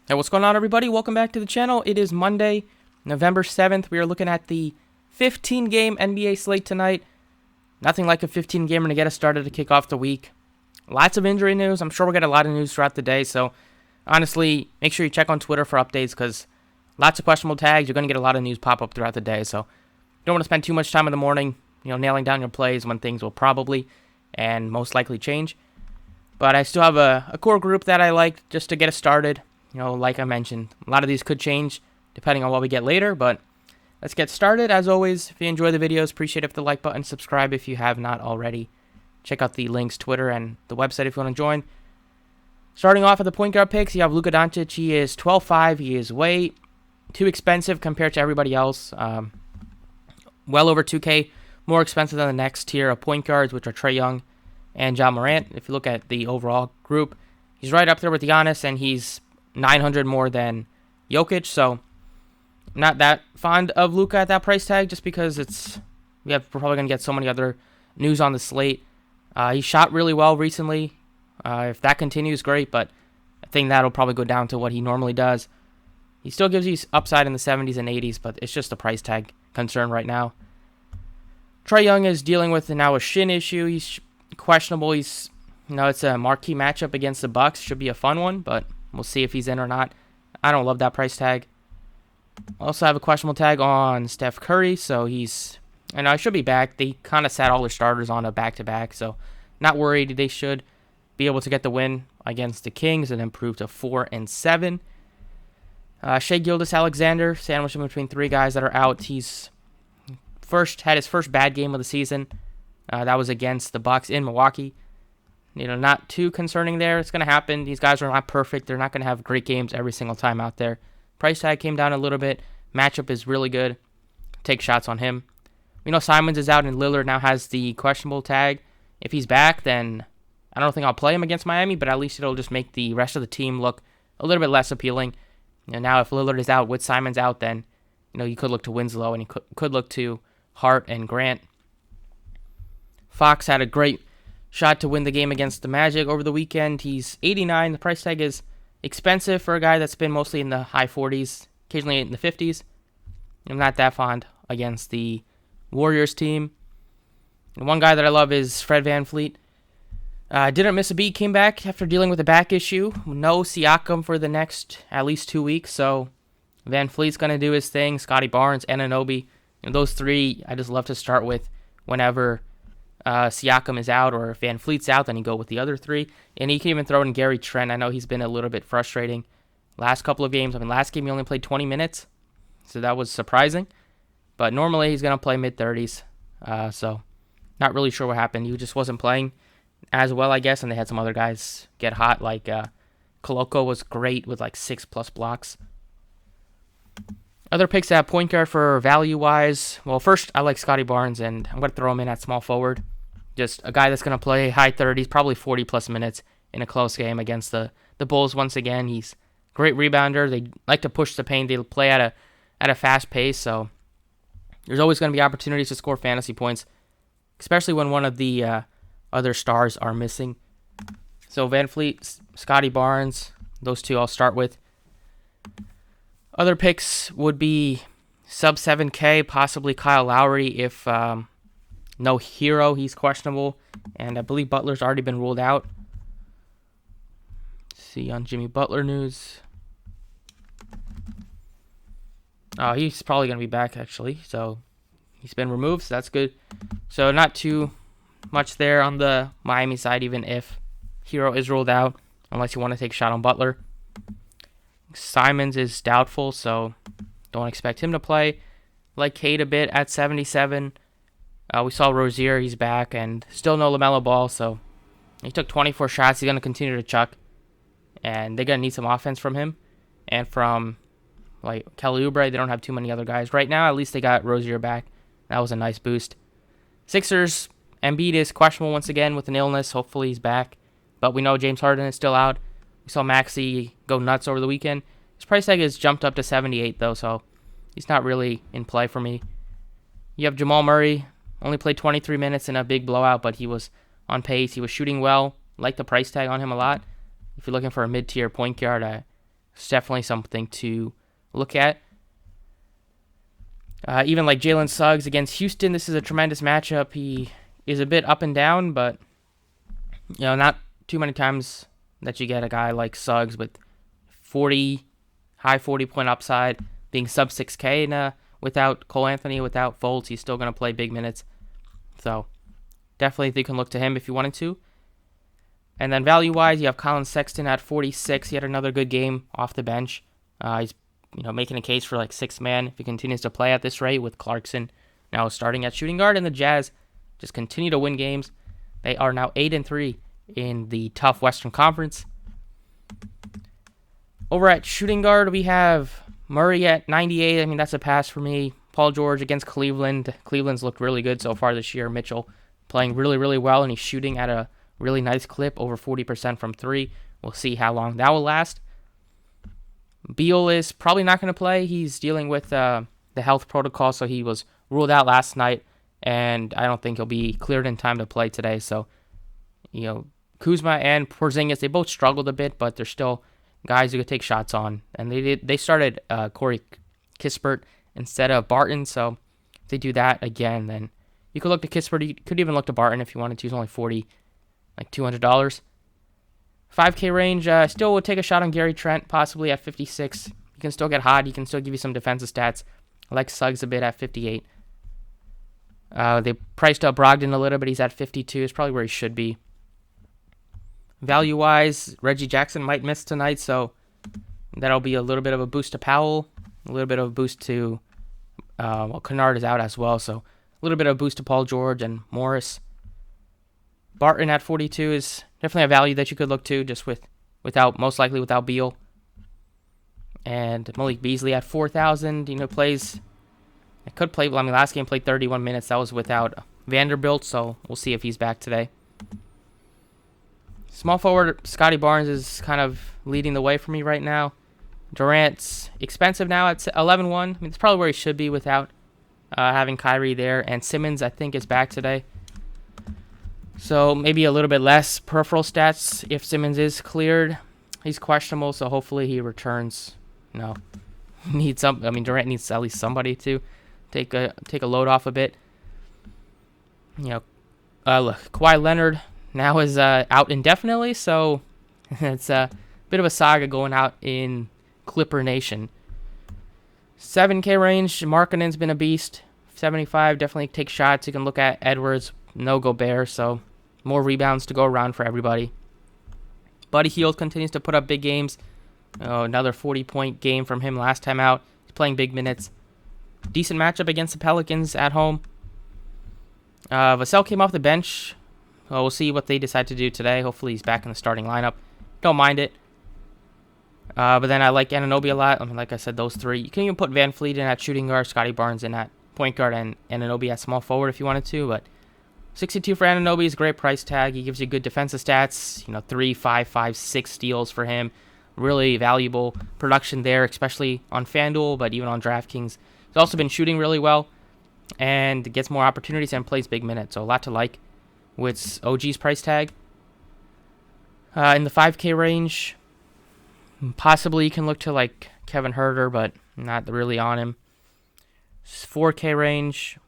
Hey, what's going on, everybody? Welcome back to the channel. It is Monday, November 7th. We are looking at the 15-game NBA slate tonight. Nothing like a 15-gamer to get us started to kick off the week. Lots of injury news. I'm sure we'll get a lot of news throughout the day, so honestly, make sure you check on Twitter for updates because lots of questionable tags. You're going to get a lot of news pop up throughout the day, so don't want to spend too much time in the morning, nailing down your plays when things will probably and most likely change. But I still have a core group that I like just to get us started. Like I mentioned, a lot of these could change depending on what we get later, but let's get started. As always, if you enjoy the videos, appreciate it if the like button, subscribe if you have not already. Check out the links, Twitter, and the website if you want to join. Starting off at the point guard picks, you have Luka Doncic. He is 12.5. He is way too expensive compared to everybody else. Well over 2K more expensive than the next tier of point guards, which are Trae Young and Ja Morant. If you look at the overall group, he's right up there with Giannis, and he's 900 more than Jokic, so I'm not that fond of Luka at that price tag just because we're probably going to get so many other news on the slate. He shot really well recently. If that continues, great, but I think that'll probably go down to what he normally does. He still gives you upside in the 70s and 80s, but it's just a price tag concern right now. Trae Young is dealing with now a shin issue. He's questionable. It's a marquee matchup against the Bucks. Should be a fun one, but we'll see if he's in or not. I don't love that price tag. Also have a questionable tag on Steph Curry, so I should be back. They kind of sat all their starters on a back-to-back, so not worried. They should be able to get the win against the Kings and improve to 4-7. Shai Gilgeous-Alexander, sandwiched in between three guys that are out. He's had his first bad game of the season. That was against the Bucks in Milwaukee. Not too concerning there. It's going to happen. These guys are not perfect. They're not going to have great games every single time out there. Price tag came down a little bit. Matchup is really good. Take shots on him. We know Simons is out and Lillard now has the questionable tag. If he's back, then I don't think I'll play him against Miami, but at least it'll just make the rest of the team look a little bit less appealing. Now if Lillard is out with Simons out, then you could look to Winslow and you could look to Hart and Grant. Fox had a great shot to win the game against the Magic over the weekend. He's 89. The price tag is expensive for a guy that's been mostly in the high 40s, occasionally in the 50s. I'm not that fond against the Warriors team. And one guy that I love is Fred VanVleet. Didn't miss a beat, came back after dealing with a back issue. No Siakam for the next at least 2 weeks, so VanVleet's going to do his thing. Scotty Barnes, Anunoby, those three I just love to start with whenever Siakam is out, or if VanVleet's out, then you go with the other three. And he can even throw in Gary Trent. I know he's been a little bit frustrating last couple of games. Last game he only played 20 minutes, so that was surprising. But normally he's going to play mid-30s, so not really sure what happened. He just wasn't playing as well, I guess, and they had some other guys get hot, like Koloko was great with like 6+ blocks. Other picks at point guard for value-wise. Well, first, I like Scotty Barnes, and I'm going to throw him in at small forward. Just a guy that's going to play high 30s, probably 40+ minutes in a close game against the Bulls once again. He's a great rebounder. They like to push the paint. They play at a fast pace, so there's always going to be opportunities to score fantasy points, especially when one of the other stars are missing. So VanVleet, Scotty Barnes, those two I'll start with. Other picks would be sub 7K, possibly Kyle Lowry if no Hero, he's questionable, and I believe Butler's already been ruled out. Let's see on Jimmy Butler news. He's probably going to be back, actually, so he's been removed, so that's good. So not too much there on the Miami side, even if Hero is ruled out, unless you want to take a shot on Butler. Simons is doubtful, so don't expect him to play. Like Cade a bit at 77. We saw Rozier, he's back, and still no LaMelo Ball, so he took 24 shots. He's going to continue to chuck, and they're going to need some offense from him. And from Kelly Oubre, they don't have too many other guys. Right now, at least they got Rozier back. That was a nice boost. Sixers, Embiid is questionable once again with an illness. Hopefully he's back. But we know James Harden is still out. We saw Maxey go nuts over the weekend. His price tag has jumped up to 78, though, so he's not really in play for me. You have Jamal Murray. Only played 23 minutes in a big blowout, but he was on pace. He was shooting well. Like the price tag on him a lot. If you're looking for a mid-tier point guard, It's definitely something to look at. Even like Jalen Suggs against Houston, this is a tremendous matchup. He is a bit up and down, but not too many times that you get a guy like Suggs with high 40 point upside, being sub 6K without Cole Anthony, without Fultz. He's still going to play big minutes. So definitely you can look to him if you wanted to. And then value-wise, you have Colin Sexton at 46. He had another good game off the bench. He's making a case for like sixth man if he continues to play at this rate, with Clarkson now starting at shooting guard, and the Jazz just continue to win games. They are now 8-3 in the tough Western Conference. Over at shooting guard, we have Murray at 98. I mean, that's a pass for me. Paul George against Cleveland. Cleveland's looked really good so far this year. Mitchell playing really, really well, and he's shooting at a really nice clip, over 40% from three. We'll see how long that will last. Beal is probably not going to play. He's dealing with the health protocol, so he was ruled out last night, and I don't think he'll be cleared in time to play today. So, Kuzma and Porzingis, they both struggled a bit, but they're still guys who could take shots on. And they started Corey Kispert instead of Barton, so if they do that again, then you could look to Kispert. You could even look to Barton if you wanted to. He's only $200. 5K range, still would take a shot on Gary Trent, possibly at 56. He can still get hot. He can still give you some defensive stats. I like Suggs a bit at 58. They priced up Brogdon a little bit. He's at 52. It's probably where he should be. Value-wise, Reggie Jackson might miss tonight, so that'll be a little bit of a boost to Powell, a little bit of a boost to Kennard is out as well, so a little bit of a boost to Paul George and Morris. Barton at 42 is definitely a value that you could look to, just most likely without Beal. And Malik Beasley at 4,000, last game played 31 minutes. That was without Vanderbilt, so we'll see if he's back today. Small forward Scotty Barnes is kind of leading the way for me right now. Durant's expensive now at 11-1. I mean, it's probably where he should be without having Kyrie there. And Simmons, I think, is back today. So maybe a little bit less peripheral stats if Simmons is cleared. He's questionable, so hopefully he returns. Durant needs at least somebody to take a load off a bit. Look, Kawhi Leonard now is out indefinitely, so it's a bit of a saga going out in Clipper Nation. 7K range, Markkanen's been a beast. 75, definitely take shots. You can look at Edwards, no Gobert, so more rebounds to go around for everybody. Buddy Hield continues to put up big games. Another 40-point game from him last time out. He's playing big minutes. Decent matchup against the Pelicans at home. Vassell came off the bench. We'll see what they decide to do today. Hopefully he's back in the starting lineup. Don't mind it. But then I like Anunoby a lot. I mean, like I said, those three. You can even put Van Fleet in at shooting guard, Scotty Barnes in at point guard, and Anunoby at small forward if you wanted to. But 62 for Anunoby is a great price tag. He gives you good defensive stats. 3, 5, 5, 6 steals for him. Really valuable production there, especially on FanDuel, but even on DraftKings. He's also been shooting really well and gets more opportunities and plays big minutes. So a lot to like with OG's price tag. In the 5K range, possibly you can look to like Kevin Huerter, but not really on him. 4K range,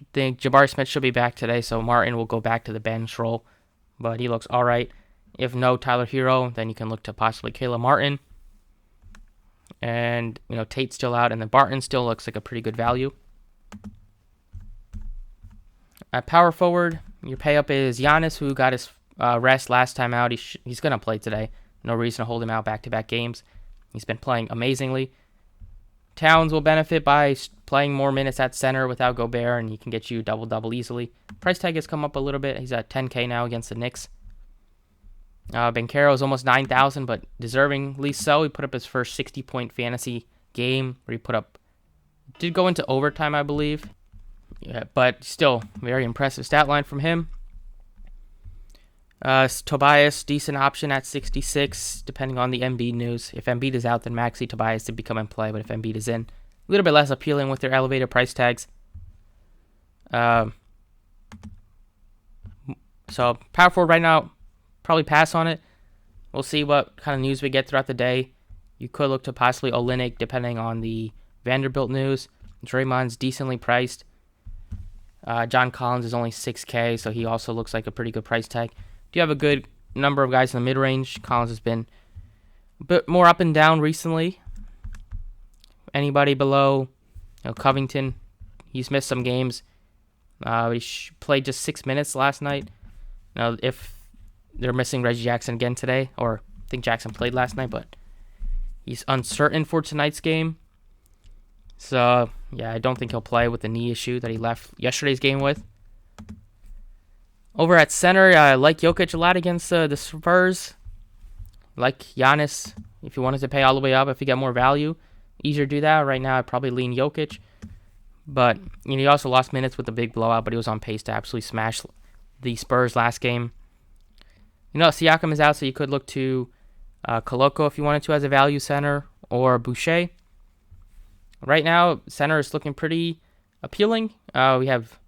I think Jabari Smith should be back today, so Martin will go back to the bench role, but he looks all right. If no Tyler Hero, then you can look to possibly Caleb Martin. And, Tate's still out, and then Barton still looks like a pretty good value. At power forward, your pay up is Giannis, who got his rest last time out. He's going to play today. No reason to hold him out back-to-back games. He's been playing amazingly. Towns will benefit by playing more minutes at center without Gobert, and he can get you double-double easily. Price tag has come up a little bit. He's at 10K now against the Knicks. Banchero is almost 9,000, but deservingly so. He put up his first 60-point fantasy game where he did go into overtime, I believe. Yeah, but still, very impressive stat line from him. Tobias, decent option at 66, depending on the Embiid news. If Embiid is out, then Maxey Tobias did become in play, but if Embiid is in, a little bit less appealing with their elevated price tags. So, power forward right now, probably pass on it. We'll see what kind of news we get throughout the day. You could look to possibly Olynyk depending on the Vanderbilt news. Draymond's decently priced. John Collins is only 6K, so he also looks like a pretty good price tag. Do you have a good number of guys in the mid-range? Collins has been a bit more up and down recently. Anybody below Covington, he's missed some games. He played just 6 minutes last night. Now, if they're missing Reggie Jackson again today, or I think Jackson played last night, but he's uncertain for tonight's game. So, yeah, I don't think he'll play with the knee issue that he left yesterday's game with. Over at center, I like Jokic a lot against the Spurs. Like Giannis, if you wanted to pay all the way up, if you get more value, easier to do that. Right now, I'd probably lean Jokic. But he also lost minutes with the big blowout, but he was on pace to absolutely smash the Spurs last game. Siakam is out, so you could look to Koloko if you wanted to as a value center, or Boucher. Right now, center is looking pretty appealing. We have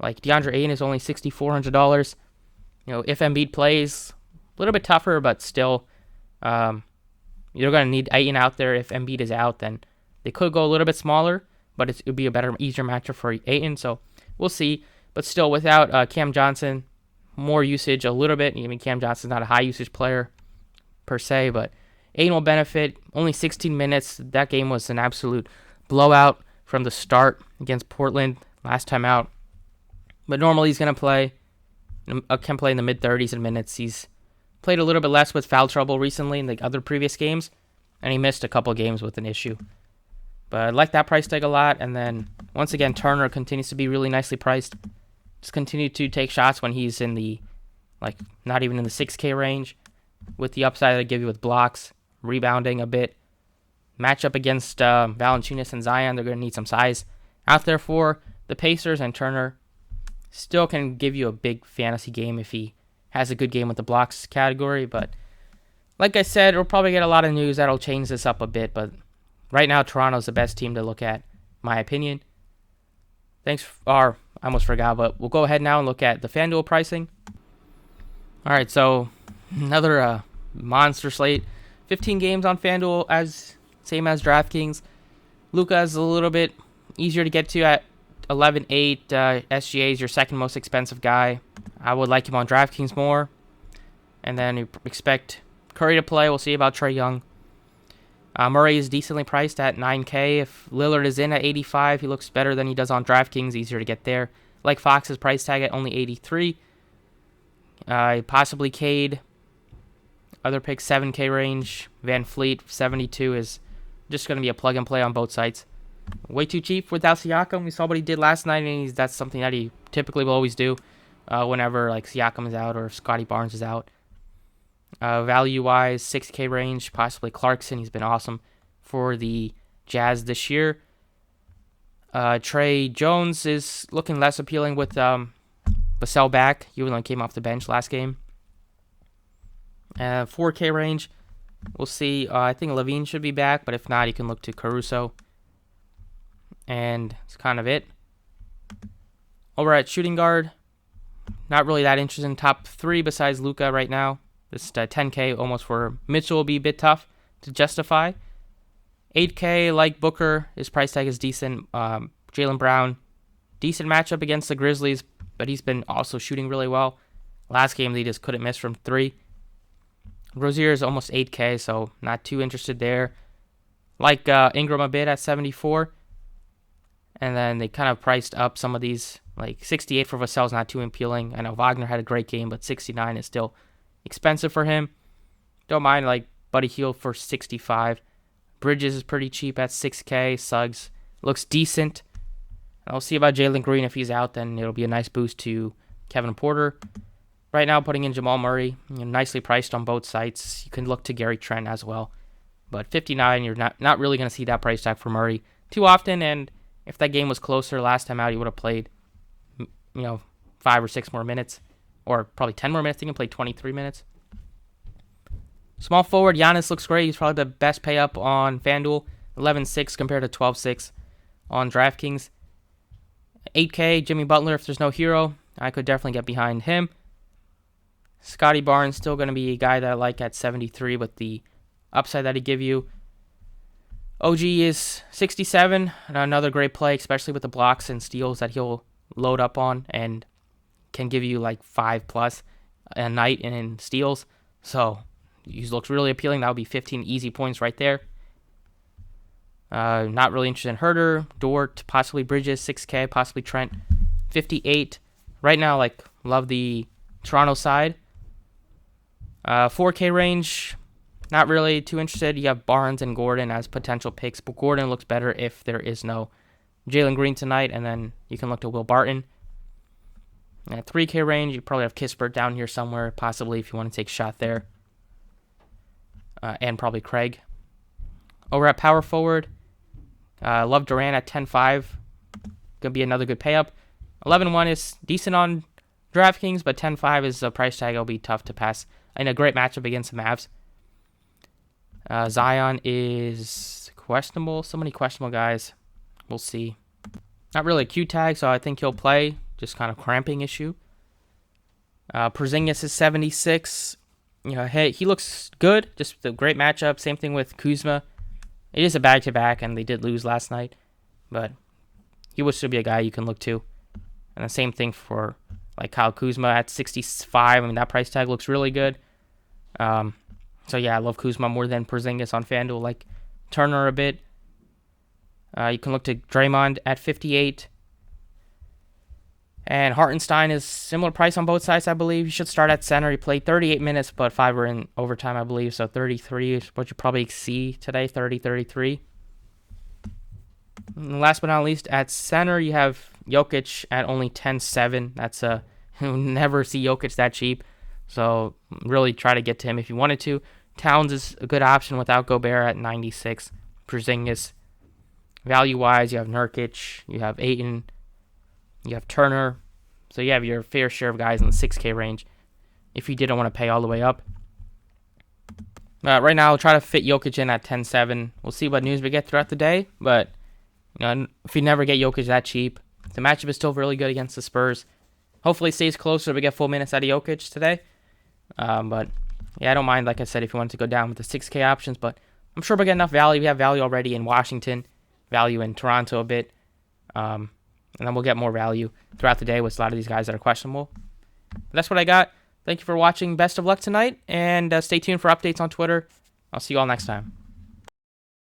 DeAndre Ayton is only $6,400. If Embiid plays, a little bit tougher, but still, you're going to need Ayton out there. If Embiid is out, then they could go a little bit smaller, but it would be a better, easier matchup for Ayton. So we'll see. But still, without Cam Johnson, more usage a little bit. Cam Johnson's not a high usage player per se, but Ayton will benefit. Only 16 minutes. That game was an absolute blowout from the start against Portland last time out. But normally he's going to play, can play in the mid-30s in minutes. He's played a little bit less with foul trouble recently in the other previous games, and he missed a couple games with an issue. But I like that price tag a lot. And then, once again, Turner continues to be really nicely priced. Just continue to take shots when he's in the, not even in the 6K range, with the upside they give you with blocks, rebounding a bit. Matchup against Valanciunas and Zion, they're going to need some size out there for the Pacers, and Turner still can give you a big fantasy game if he has a good game with the blocks category. But like I said, we'll probably get a lot of news that'll change this up a bit. But right now, Toronto's the best team to look at, my opinion. I almost forgot, but we'll go ahead now and look at the FanDuel pricing. All right, so another monster slate. 15 games on FanDuel, same as DraftKings. Luka is a little bit easier to get to at 11.8. SGA is your second most expensive guy. I would like him on DraftKings more. And then you expect Curry to play. We'll see about Trae Young. Murray is decently priced at 9K. If Lillard is in at 85, he looks better than he does on DraftKings. Easier to get there. Like Fox's price tag at only 83. Possibly Cade. Other picks, 7K range. Van Fleet, 72, is just going to be a plug and play on both sides. Way too cheap without Siakam. We saw what he did last night, and that's something that he typically will always do whenever Siakam is out or Scotty Barnes is out. Value-wise, 6K range, possibly Clarkson. He's been awesome for the Jazz this year. Trey Jones is looking less appealing with Vassell back, even though he came off the bench last game. 4K range, we'll see. I think Levine should be back, but if not, you can look to Caruso. And that's kind of it. Over at shooting guard, not really that interested in top 3 besides Luka right now. Just 10K almost for Mitchell will be a bit tough to justify. 8K, like Booker, his price tag is decent. Jaylen Brown, decent matchup against the Grizzlies, but he's been also shooting really well. Last game, they just couldn't miss from 3. Rozier is almost 8K, so not too interested there. Like Ingram a bit at 74. And then they kind of priced up some of these. 68 for Vassell is not too appealing. I know Wagner had a great game, but 69 is still expensive for him. Don't mind Buddy Hield for 65. Bridges is pretty cheap at 6K. Suggs looks decent. I'll see about Jalen Green. If he's out, then it'll be a nice boost to Kevin Porter. Right now, putting in Jamal Murray, nicely priced on both sites. You can look to Gary Trent as well. But 59, you're not really going to see that price tag for Murray too often. And if that game was closer last time out, he would have played, 5 or 6 more minutes. Or probably 10 more minutes. He can play 23 minutes. Small forward, Giannis looks great. He's probably the best pay up on FanDuel. 11.6 compared to 12.6 on DraftKings. 8K, Jimmy Butler, if there's no hero, I could definitely get behind him. Scotty Barnes, still going to be a guy that I like at 73 with the upside that he give you. OG is 67, another great play, especially with the blocks and steals that he'll load up on and can give you like 5+ a night in steals. So he looks really appealing. That would be 15 easy points right there. Not really interested in Herter, Dort, possibly Bridges, 6K, possibly Trent, 58. Right now, like, love the Toronto side. 4K range, not really too interested. You have Barnes and Gordon as potential picks, but Gordon looks better if there is no Jalen Green tonight, and then you can look to Will Barton. At 3K range, you probably have Kispert down here somewhere, possibly if you want to take a shot there. And probably Craig. Over at power forward, love Durant at 10.5. Gonna be another good pay up. 11.1 is decent on DraftKings, but 10.5 is a price tag it'll be tough to pass. In a great matchup against the Mavs. Zion is questionable. So many questionable guys. We'll see. Not really a Q tag, so I think he'll play. Just kind of cramping issue. Porzingis is 76. You know, hey, he looks good. Just a great matchup. Same thing with Kuzma. It is a back-to-back, and they did lose last night. But he would still be a guy you can look to. And the same thing for like Kyle Kuzma at 65. I mean, that price tag looks really good. So yeah, I love Kuzma more than Porzingis on FanDuel. Like Turner a bit. You can look to Draymond at 58. And Hartenstein is similar price on both sides, I believe. He should start at center. He played 38 minutes, but 5 were in overtime, I believe. So 33 is what you probably see today, 30, 33. And last but not least, at center, you have Jokic at only 10.7. That's you'll never see Jokic that cheap. So really try to get to him if you wanted to. Towns is a good option without Gobert at 96. Porzingis. Value-wise, you have Nurkic, you have Ayton, you have Turner. So you have your fair share of guys in the 6K range if you didn't want to pay all the way up. Right now, I'll try to fit Jokic in at 10.7. We'll see what news we get throughout the day. But you know, if you never get Jokic that cheap, the matchup is still really good against the Spurs. Hopefully it stays closer. We get full minutes out of Jokic today. But yeah, I don't mind, like I said, if you wanted to go down with the 6K options. But I'm sure we'll get enough value. We have value already in Washington, value in Toronto a bit. And then we'll get more value throughout the day with a lot of these guys that are questionable. But that's what I got. Thank you for watching. Best of luck tonight. And stay tuned for updates on Twitter. I'll see you all next time.